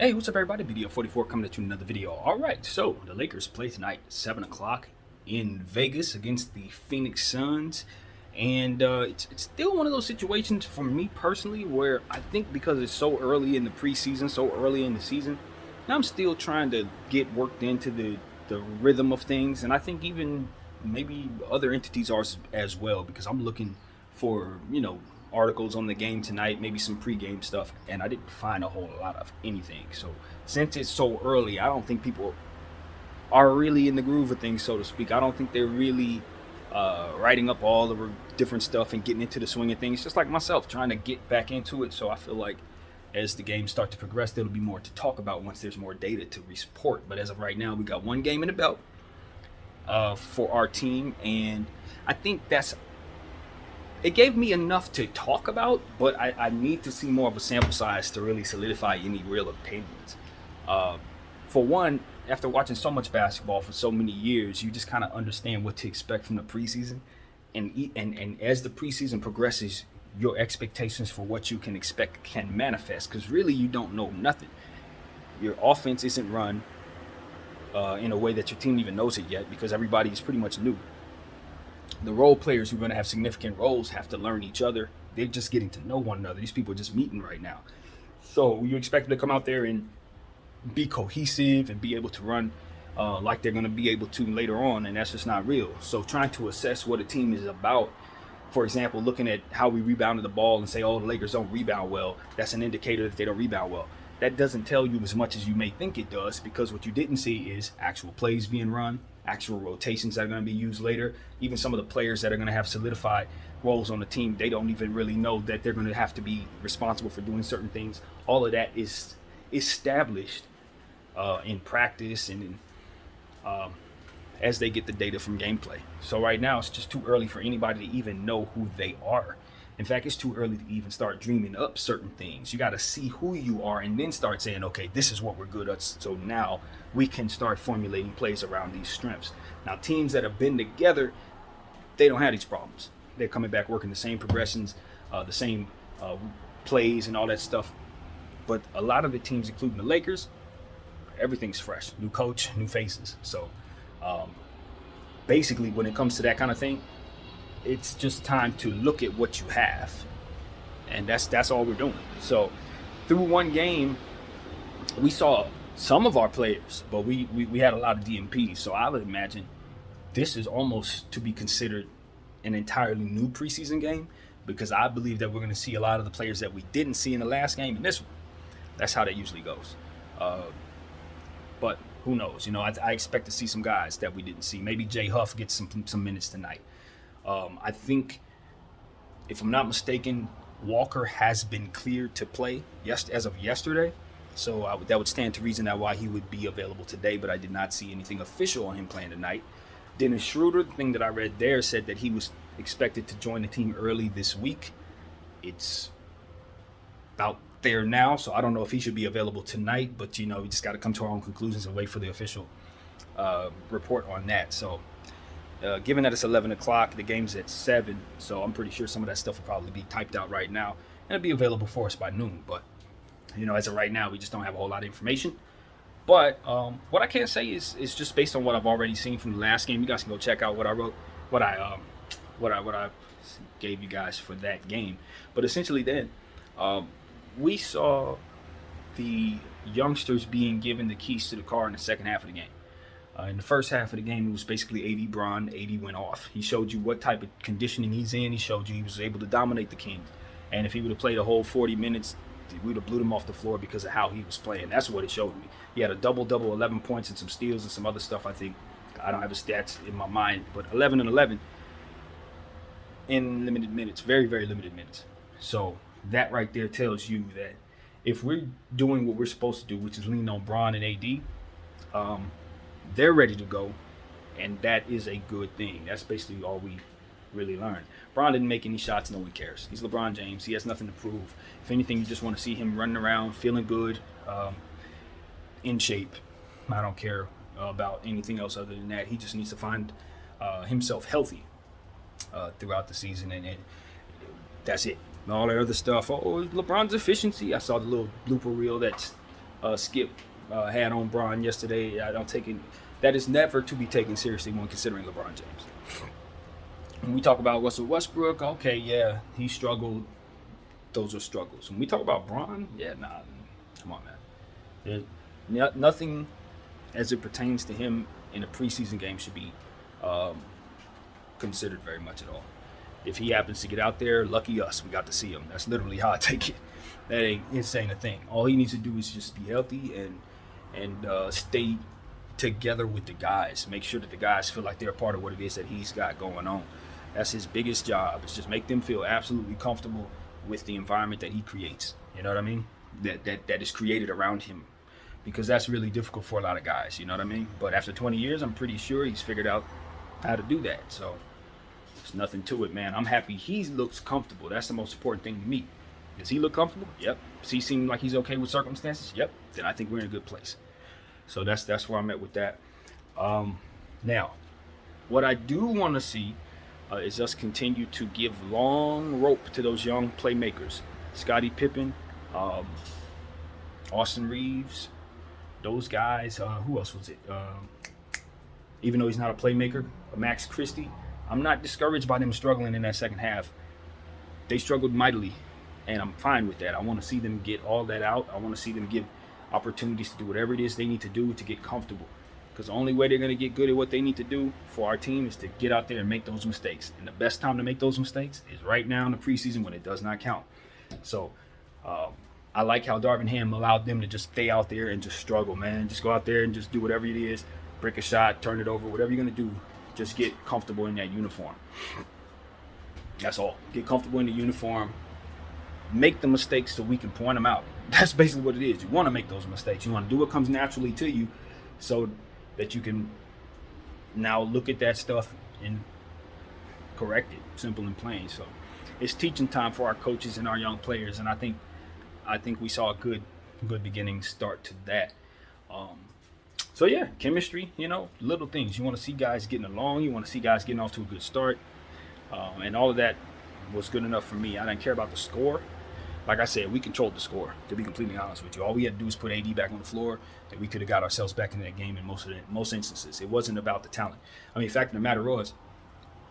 Hey, what's up, everybody? BDO44 coming at you with another video. All right, so the Lakers play tonight, 7 o'clock in Vegas against the Phoenix Suns. And it's still one of those situations for me personally where I think because it's so early in the preseason, so early in the season, I'm still trying to get worked into the rhythm of things. And I think even maybe other entities are as well, because I'm looking for, articles on the game tonight, maybe some pregame stuff, and I didn't find a whole lot of anything. So since it's so early, I don't think people are really in the groove of things, so to speak. I don't think they're really writing up all the different stuff and getting into the swing of things, just like myself, trying to get back into it. So I feel like as the games start to progress, there'll be more to talk about once there's more data to report. But as of right now, we got one game in the belt for our team, and I think it gave me enough to talk about, but I need to see more of a sample size to really solidify any real opinions. Uh, for one, after watching so much basketball for so many years, you just kind of understand what to expect from the preseason, and as the preseason progresses, your expectations for what you can expect can manifest. Because really, you don't know nothing. Your offense isn't run in a way that your team even knows it yet, because everybody is pretty much new. The role players who are going to have significant roles have to learn each other. They're just getting to know one another. These people are just meeting right now. So you expect them to come out there and be cohesive and be able to run like they're going to be able to later on, and that's just not real. So trying to assess what a team is about, for example, looking at how we rebounded the ball and say, oh, the Lakers don't rebound well, that's an indicator that they don't rebound well. That doesn't tell you as much as you may think it does, because what you didn't see is actual plays being run, actual rotations that are going to be used later. Even some of the players that are going to have solidified roles on the team, they don't even really know that they're going to have to be responsible for doing certain things. All of that is established in practice and as they get the data from gameplay. So right now, it's just too early for anybody to even know who they are. In fact, it's too early to even start dreaming up certain things. You got to see who you are and then start saying, okay, this is what we're good at. So now we can start formulating plays around these strengths. Now, teams that have been together, they don't have these problems. They're coming back working the same progressions, the same plays and all that stuff. But a lot of the teams, including the Lakers, everything's fresh. New coach, new faces. So basically, when it comes to that kind of thing, it's just time to look at what you have, and that's all we're doing. So through one game, we saw some of our players, but we had a lot of DMPs. So I would imagine this is almost to be considered an entirely new preseason game, because I believe that we're going to see a lot of the players that we didn't see in the last game in this one. That's how that usually goes. But who knows? I expect to see some guys that we didn't see. Maybe Jay Huff gets some minutes tonight. I think, if I'm not mistaken, Walker has been cleared to play as of yesterday. So that would stand to reason that why he would be available today, but I did not see anything official on him playing tonight. Dennis Schroeder, the thing that I read there, said that he was expected to join the team early this week. It's about there now, so I don't know if he should be available tonight, but we just got to come to our own conclusions and wait for the official report on that. So given that it's 11 o'clock, the game's at 7, so I'm pretty sure some of that stuff will probably be typed out right now and it'll be available for us by noon. But as of right now, we just don't have a whole lot of information. But what I can say is just based on what I've already seen from the last game. You guys can go check out what I wrote, what I gave you guys for that game. But essentially, then we saw the youngsters being given the keys to the car in the second half of the game. In the first half of the game, it was basically AD Bron. AD went off. He showed you what type of conditioning he's in. He showed you he was able to dominate the Kings. And if he would have played a whole 40 minutes, we would have blew him off the floor because of how he was playing. That's what it showed me. He had a double-double, 11 points and some steals and some other stuff, I think. I don't have his stats in my mind, but 11 and 11 in limited minutes, very, very limited minutes. So that right there tells you that if we're doing what we're supposed to do, which is lean on Bron and AD, they're ready to go, and that is a good thing. That's basically all we really learned. Bron didn't make any shots. No one cares. He's LeBron James. He has nothing to prove. If anything, you just want to see him running around, feeling good, in shape. I don't care about anything else other than that. He just needs to find himself healthy throughout the season, and that's it. All that other stuff. Oh, LeBron's efficiency. I saw the little blooper reel that's Skip had on Bron yesterday. I don't take it. That is never to be taken seriously when considering LeBron James. When we talk about Russell Westbrook, okay, yeah, he struggled. Those are struggles. When we talk about Bron, yeah, nah, come on, man. Nothing as it pertains to him in a preseason game should be considered very much at all. If he happens to get out there, lucky us, we got to see him. That's literally how I take it. That ain't insane a thing. All he needs to do is just be healthy and stay together with the guys. Make sure that the guys feel like they're a part of what it is that he's got going on. That's his biggest job. It's just make them feel absolutely comfortable with the environment that he creates. You know what I mean? That is created around him. Because that's really difficult for a lot of guys, you know what I mean? But after 20 years, I'm pretty sure he's figured out how to do that. So there's nothing to it, man. I'm happy he looks comfortable. That's the most important thing to me. Does he look comfortable? Yep. Does he seem like he's okay with circumstances? Yep. Then I think we're in a good place. So that's where I'm at with that. Now, what I do want to see is us continue to give long rope to those young playmakers. Scottie Pippen, Austin Reeves, those guys. Who else was it? Even though he's not a playmaker, Max Christie. I'm not discouraged by them struggling in that second half. They struggled mightily, and I'm fine with that. I want to see them get all that out. I want to see them give opportunities to do whatever it is they need to do to get comfortable. Because the only way they're going to get good at what they need to do for our team is to get out there and make those mistakes. And the best time to make those mistakes is right now in the preseason when it does not count. So I like how Darvin Ham allowed them to just stay out there and just struggle, man. Just go out there and just do whatever it is. Break a shot, turn it over, whatever you're going to do. Just get comfortable in that uniform. That's all. Get comfortable in the uniform. Make the mistakes so we can point them out. That's basically what it is. You want to make those mistakes. You want to do what comes naturally to you so that you can now look at that stuff and correct it. Simple and plain. So it's teaching time for our coaches and our young players, and I think we saw a good beginning start to that. So yeah, chemistry, little things. You want to see guys getting along. You want to see guys getting off to a good start. And all of that was good enough for me. I didn't care about the score. Like I said, we controlled the score, to be completely honest with you. All we had to do was put AD back on the floor, and we could have got ourselves back in that game in most instances. It wasn't about the talent. I mean, the fact of the matter was,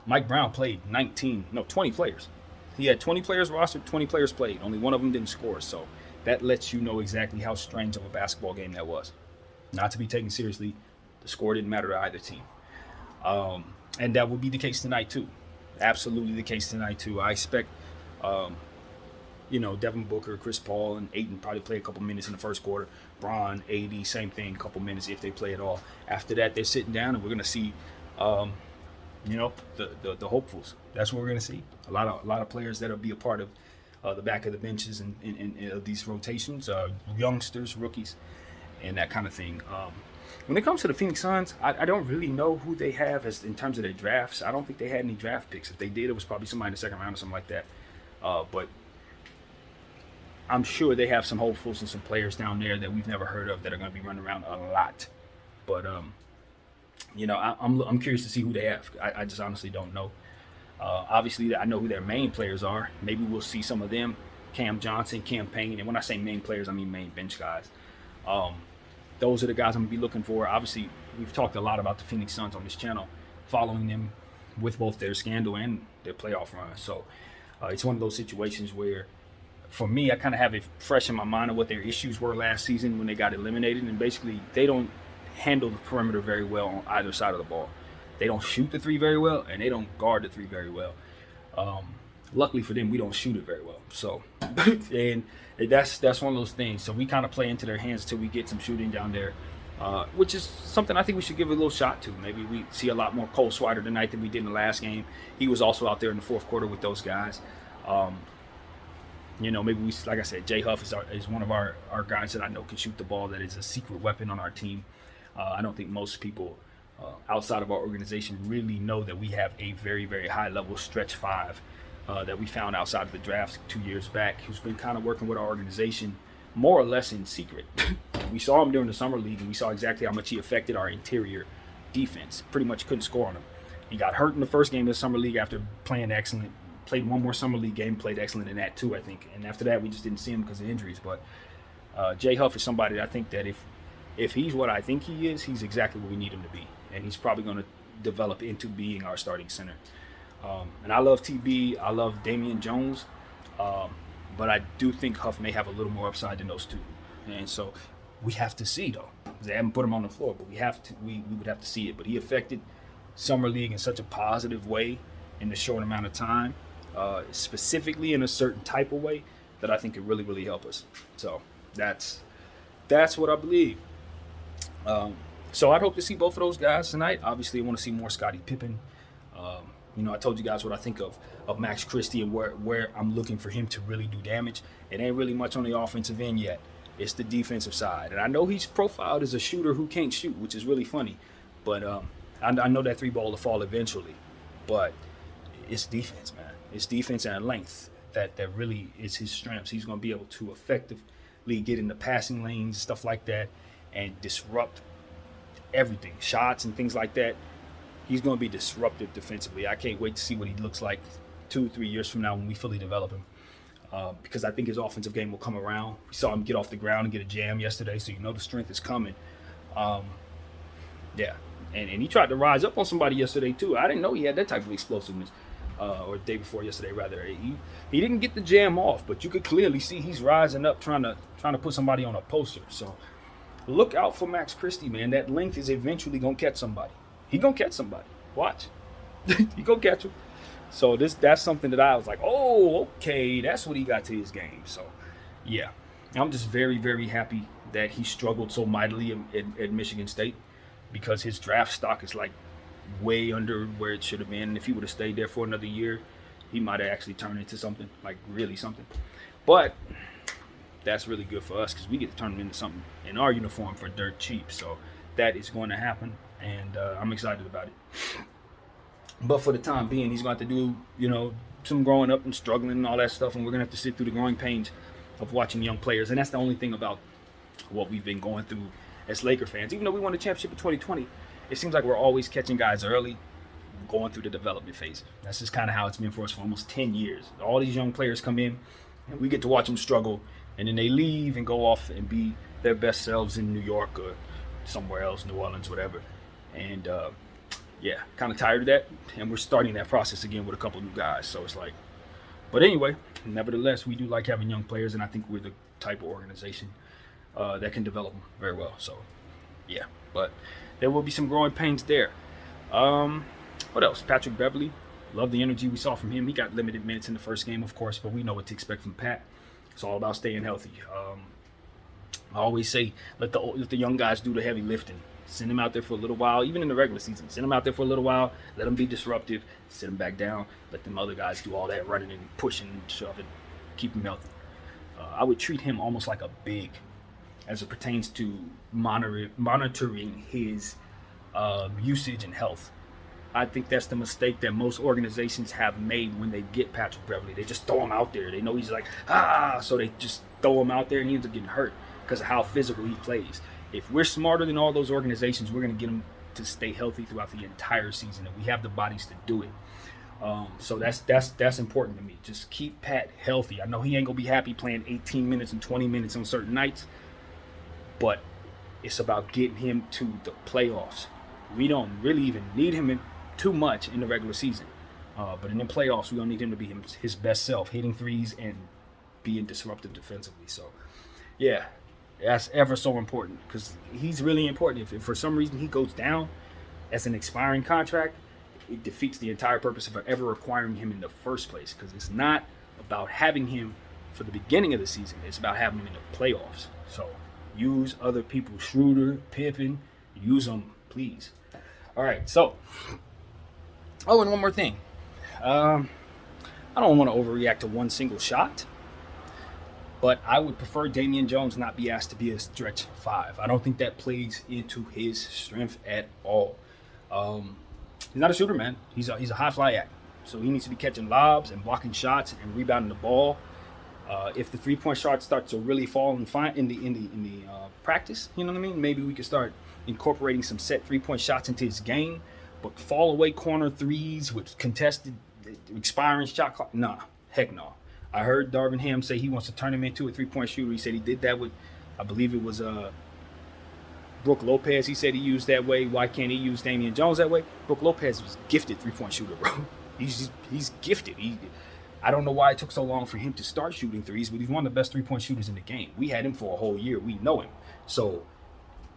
Mike Brown played 20 players. He had 20 players rostered, 20 players played. Only one of them didn't score. So that lets you know exactly how strange of a basketball game that was. Not to be taken seriously, the score didn't matter to either team. And that will be the case tonight, too. Absolutely the case tonight, too. I expect, Devin Booker, Chris Paul, and Ayton probably play a couple minutes in the first quarter. Bron, AD, same thing, a couple minutes if they play at all. After that, they're sitting down, and we're going to see, the hopefuls. That's what we're going to see. A lot of players that'll be a part of the back of the benches and these rotations, youngsters, rookies, and that kind of thing. When it comes to the Phoenix Suns, I don't really know who they have as in terms of their drafts. I don't think they had any draft picks. If they did, it was probably somebody in the second round or something like that. But I'm sure they have some hopefuls and some players down there that we've never heard of that are going to be running around a lot. But I'm curious to see who they have. I just honestly don't know. Obviously, I know who their main players are. Maybe we'll see some of them. Cam Johnson, Cam Payne. And when I say main players, I mean main bench guys. Those are the guys I'm going to be looking for. Obviously, we've talked a lot about the Phoenix Suns on this channel, following them with both their scandal and their playoff run. So it's one of those situations where, for me, I kind of have it fresh in my mind of what their issues were last season when they got eliminated. And basically, they don't handle the perimeter very well on either side of the ball. They don't shoot the three very well, and they don't guard the three very well. Luckily for them, we don't shoot it very well. So, and that's one of those things. So we kind of play into their hands until we get some shooting down there, which is something I think we should give a little shot to. Maybe we see a lot more Cole Swider tonight than we did in the last game. He was also out there in the fourth quarter with those guys. Maybe we, like I said, Jay Huff is one of our guys that I know can shoot the ball. That is a secret weapon on our team. I don't think most people outside of our organization really know that we have a very, very high level stretch five that we found outside of the draft 2 years back, who's been kind of working with our organization more or less in secret. We saw him during the summer league, and we saw exactly how much he affected our interior defense. Pretty much couldn't score on him. He got hurt in the first game of the summer league after playing excellent. Played one more summer league game, played excellent in that too, I think. And after that, we just didn't see him because of injuries. But Jay Huff is somebody that I think that if he's what I think he is, he's exactly what we need him to be, and he's probably going to develop into being our starting center. And I love TB, I love Damian Jones, but I do think Huff may have a little more upside than those two, and so we have to see though. They haven't put him on the floor, but we would have to see it. But he affected summer league in such a positive way in the short amount of time, specifically in a certain type of way that I think could really, really help us. So that's what I believe. So I'd hope to see both of those guys tonight. Obviously, I want to see more Scottie Pippen. I told you guys what I think of Max Christie and where I'm looking for him to really do damage. It ain't really much on the offensive end yet. It's the defensive side. And I know he's profiled as a shooter who can't shoot, which is really funny. But I know that three ball will fall eventually. But it's defense, man. It's defense and length that really is his strengths. He's going to be able to effectively get in the passing lanes, stuff like that, and disrupt everything, shots and things like that. He's going to be disruptive defensively. I can't wait to see what he looks like 2-3 years from now when we fully develop him. Because I think his offensive game will come around. We saw him get off the ground and get a jam yesterday, so the strength is coming. Yeah, and he tried to rise up on somebody yesterday too. I didn't know he had that type of explosiveness. Or the day before yesterday, rather. He didn't get the jam off, but you could clearly see he's rising up, trying to put somebody on a poster. So look out for Max Christie, man. That length is eventually gonna catch somebody. He gonna catch somebody. Watch, he gonna catch him. So that's something that I was like, oh, okay, that's what he got to his game. So, yeah, I'm just very, very happy that he struggled so mightily at Michigan State, because his draft stock is like way under where it should have been. And if he would have stayed there for another year, he might have actually turned into something, like really something. But that's really good for us because we get to turn him into something in our uniform for dirt cheap. So that is going to happen, and I'm excited about it. But for the time being, he's going to have to do, some growing up and struggling and all that stuff, and we're going to have to sit through the growing pains of watching young players. And that's the only thing about what we've been going through as Laker fans. Even though we won the championship in 2020, it seems like we're always catching guys early, going through the development phase. That's just kind of how it's been for us for almost 10 years. All these young players come in, and we get to watch them struggle, and then they leave and go off and be their best selves in New York or somewhere else, New Orleans, whatever. And, yeah, kind of tired of that, and we're starting that process again with a couple new guys. So it's like, but anyway, nevertheless, we do like having young players, and I think we're the type of organization that can develop them very well. So, yeah, but there will be some growing pains there. What else? Patrick Beverley, love the energy we saw from him. He got limited minutes in the first game, of course, but we know what to expect from Pat. It's all about staying healthy. I always say let the young guys do the heavy lifting. Send them out there for a little while, even in the regular season. Send them out there for a little while. Let them be disruptive. Sit them back down. Let them other guys do all that running and pushing and shoving. Keep him healthy. I would treat him almost like a big as it pertains to monitoring his usage and health. I think that's the mistake that most organizations have made when they get Patrick Beverley. They just throw him out there. They know he's like, so they just throw him out there and he ends up getting hurt because of how physical he plays. If we're smarter than all those organizations, we're going to get him to stay healthy throughout the entire season, and we have the bodies to do it. So that's important to me. Just keep Pat healthy. I know he ain't going to be happy playing 18 minutes and 20 minutes on certain nights, but it's about getting him to the playoffs. We don't really even need him too much in the regular season, but in the playoffs, we're going to need him to be his best self, hitting threes and being disruptive defensively. So, yeah. That's ever so important because he's really important. If for some reason he goes down as an expiring contract, it defeats the entire purpose of ever acquiring him in the first place, because it's not about having him for the beginning of the season. It's about having him in the playoffs. So use other people. Schroeder, Pippen, use them, please. All right, so, and one more thing. I don't want to overreact to one single shot, but I would prefer Damian Jones not be asked to be a stretch five. I don't think that plays into his strength at all. He's not a shooter, man. He's a high fly act. So he needs to be catching lobs and blocking shots and rebounding the ball. If the 3-point shot starts to really fall in the practice, you know what I mean? Maybe we could start incorporating some set 3-point shots into his game. But fall away corner threes with contested expiring shot clock, nah, heck no. I heard Darvin Ham say he wants to turn him into a 3-point shooter. He said he did that with I believe it was Brook Lopez. He said he used that way. Why can't he use Damian Jones that way? Brook Lopez was gifted 3-point shooter, bro. He's gifted. I don't know why it took so long for him to start shooting threes, but he's one of the best 3-point shooters in the game. We had him for a whole year. We know him. So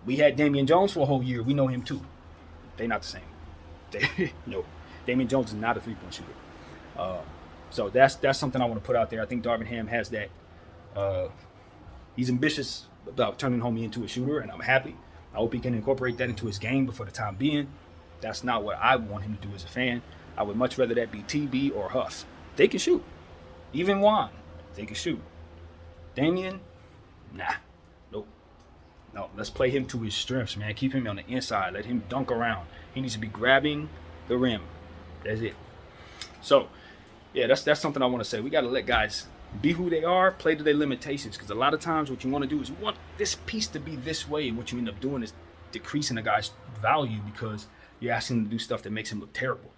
we had Damian Jones for a whole year. We know him too. They're not the same. No, Damian Jones is not a 3-point shooter. So that's something I want to put out there. I think Darvin Ham has that. He's ambitious about turning homie into a shooter, and I'm happy. I hope he can incorporate that into his game, but for the time being, that's not what I want him to do as a fan. I would much rather that be TB or Huff. They can shoot. Even Juan, they can shoot. Damian, nah. Nope. No, let's play him to his strengths, man. Keep him on the inside. Let him dunk around. He needs to be grabbing the rim. That's it. So, yeah, that's something I want to say. We got to let guys be who they are, play to their limitations. Because a lot of times what you want to do is you want this piece to be this way. And what you end up doing is decreasing a guy's value because you're asking him to do stuff that makes him look terrible.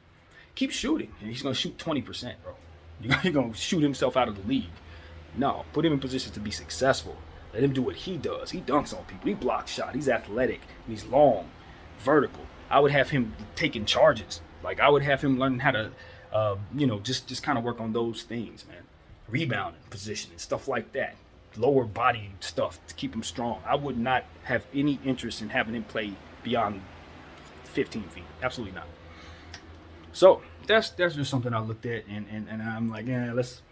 Keep shooting, and he's going to shoot 20%, bro. You're going to shoot himself out of the league. No, put him in position to be successful. Let him do what he does. He dunks on people. He blocks shot. He's athletic. And he's long, vertical. I would have him taking charges. Like, I would have him learning how to, just kind of work on those things, man. Rebounding, positioning, stuff like that. Lower body stuff to keep him strong. I would not have any interest in having him play beyond 15 feet. Absolutely not. So that's just something I looked at, and I'm like, yeah, let's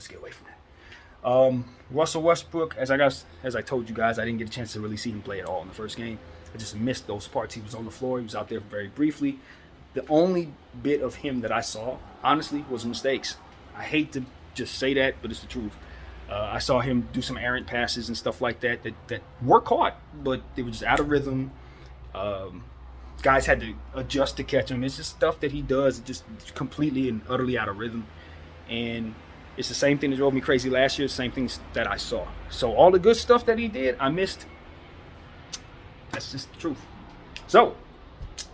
get away from that. Russell Westbrook, as I told you guys, I didn't get a chance to really see him play at all in the first game. I just missed those parts. He was on the floor. He was out there very briefly. The only bit of him that I saw, honestly, was mistakes. I hate to just say that, but it's the truth. I saw him do some errant passes and stuff like that were caught, but they were just out of rhythm. Guys had to adjust to catch him. It's just stuff that he does, just completely and utterly out of rhythm. And it's the same thing that drove me crazy last year, the same things that I saw. So all the good stuff that he did, I missed. That's just the truth. So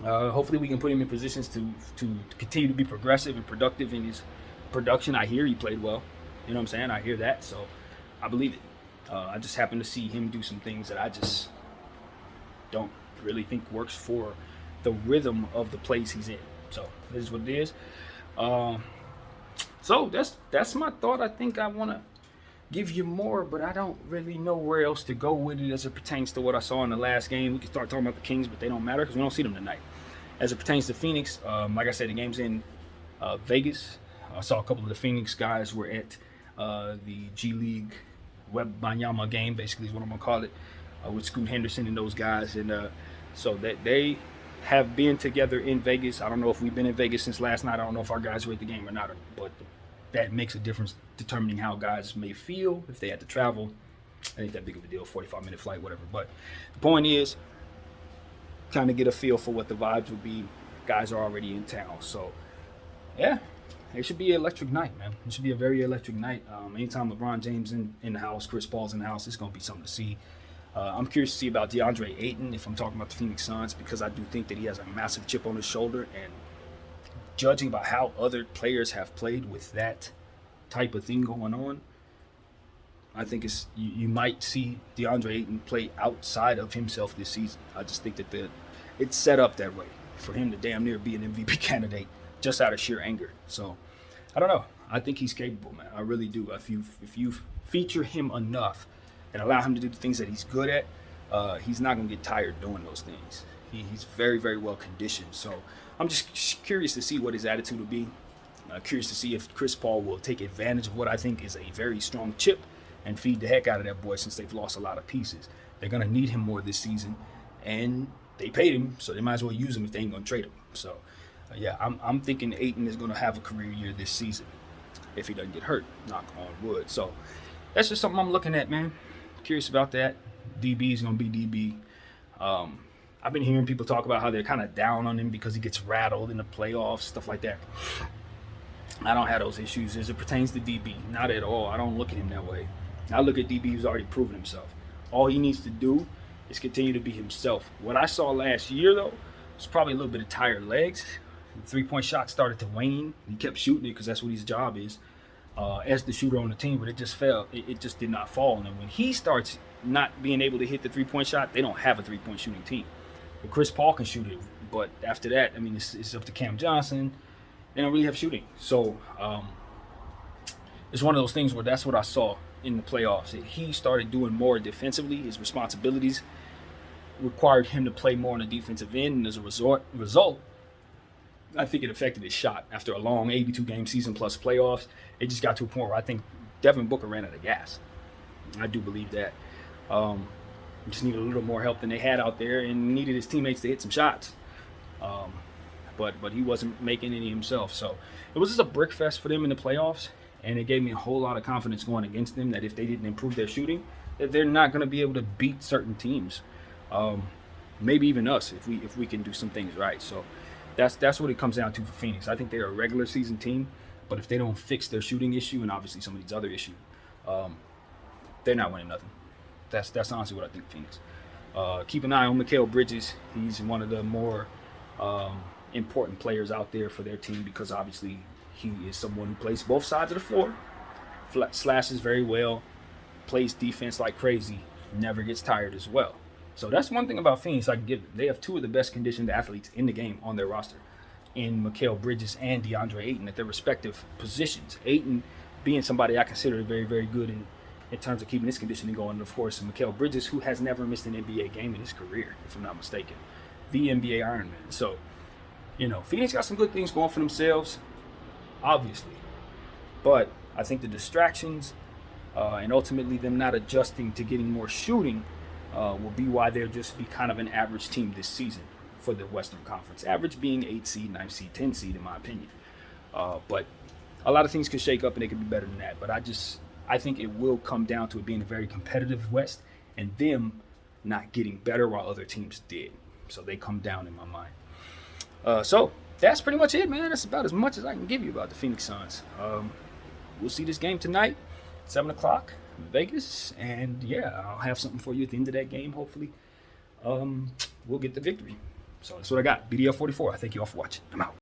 hopefully we can put him in positions to continue to be progressive and productive in his production. I hear he played well. You know what I'm saying? I hear that, so I believe it. I just happen to see him do some things that I just don't really think works for the rhythm of the place he's in. So this is what it is. So that's my thought. I think I want to give you more, but I don't really know where else to go with it as it pertains to what I saw in the last game. We can start talking about the Kings, but they don't matter because we don't see them tonight. As it pertains to Phoenix, like I said, the game's in Vegas. I saw a couple of the Phoenix guys were at the G League Wembanyama game, basically is what I'm going to call it, with Scoot Henderson and those guys. And so that they have been together in Vegas. I don't know if we've been in Vegas since last night. I don't know if our guys were at the game or not, but that makes a difference determining how guys may feel if they had to travel. I ain't that big of a deal, 45-minute flight, whatever. But the point is, kind of get a feel for what the vibes would be. Guys are already in town. So, yeah, it should be an electric night, man. It should be a very electric night. Anytime LeBron James in the house, Chris Paul's in the house, it's going to be something to see. I'm curious to see about DeAndre Ayton, if I'm talking about the Phoenix Suns, because I do think that he has a massive chip on his shoulder. And judging by how other players have played with that type of thing going on, I think you might see DeAndre Ayton play outside of himself this season. I just think that it's set up that way for him to damn near be an MVP candidate just out of sheer anger. So, I don't know. I think he's capable, man. I really do. If you feature him enough and allow him to do the things that he's good at, he's not going to get tired doing those things. He's very, very well conditioned. So I'm just curious to see what his attitude will be. Curious to see if Chris Paul will take advantage of what I think is a very strong chip and feed the heck out of that boy since they've lost a lot of pieces. They're going to need him more this season. And they paid him, so they might as well use him if they ain't going to trade him. So, yeah, I'm thinking Ayton is going to have a career year this season if he doesn't get hurt, knock on wood. So that's just something I'm looking at, man. Curious about that. DB is going to be DB. I've been hearing people talk about how they're kind of down on him because he gets rattled in the playoffs, stuff like that. I don't have those issues as it pertains to DB. Not at all. I don't look at him that way. I look at DB who's already proven himself. All he needs to do is continue to be himself. What I saw last year, though, was probably a little bit of tired legs. The three-point shot started to wane. He kept shooting it because that's what his job is. as the shooter on the team, but it just fell. It just did not fall. And when he starts not being able to hit the 3-point shot, they don't have a 3-point shooting team. But Chris Paul can shoot it, but after that, I mean, it's up to Cam Johnson. They don't really have shooting. So it's one of those things where that's what I saw in the playoffs. He started doing more defensively. His responsibilities required him to play more on the defensive end, and as a result, I think it affected his shot. After a long 82-game season plus playoffs, it just got to a point where I think Devin Booker ran out of gas. I do believe that. Just needed a little more help than they had out there, and needed his teammates to hit some shots. But he wasn't making any himself. So it was just a brick fest for them in the playoffs, and it gave me a whole lot of confidence going against them that if they didn't improve their shooting, that they're not going to be able to beat certain teams. Maybe even us if we can do some things right. So that's what it comes down to for Phoenix. I think they're a regular season team, but if they don't fix their shooting issue and obviously some of these other issues, they're not winning nothing. That's honestly what I think of Phoenix. Keep an eye on Mikal Bridges. He's one of the more important players out there for their team because obviously he is someone who plays both sides of the floor, slashes very well, plays defense like crazy, never gets tired as well. So that's one thing about Phoenix I can give them. They have two of the best conditioned athletes in the game on their roster, in Mikal Bridges and DeAndre Ayton at their respective positions. Ayton being somebody I consider very, very good in terms of keeping his conditioning going. And of course, Mikal Bridges, who has never missed an NBA game in his career, if I'm not mistaken. The NBA Iron Man. So, Phoenix got some good things going for themselves, obviously. But I think the distractions and ultimately them not adjusting to getting more shooting will be why they'll just be kind of an average team this season for the Western Conference. Average being 8 seed, 9 seed, 10 seed in my opinion. But a lot of things could shake up and it could be better than that. But I think it will come down to it being a very competitive West and them not getting better while other teams did. So they come down in my mind. So that's pretty much it, man. That's about as much as I can give you about the Phoenix Suns. We'll see this game tonight, 7 o'clock. Vegas, and yeah, I'll have something for you at the end of that game. Hopefully, we'll get the victory. So that's what I got. BDL 44. I thank you all for watching. I'm out.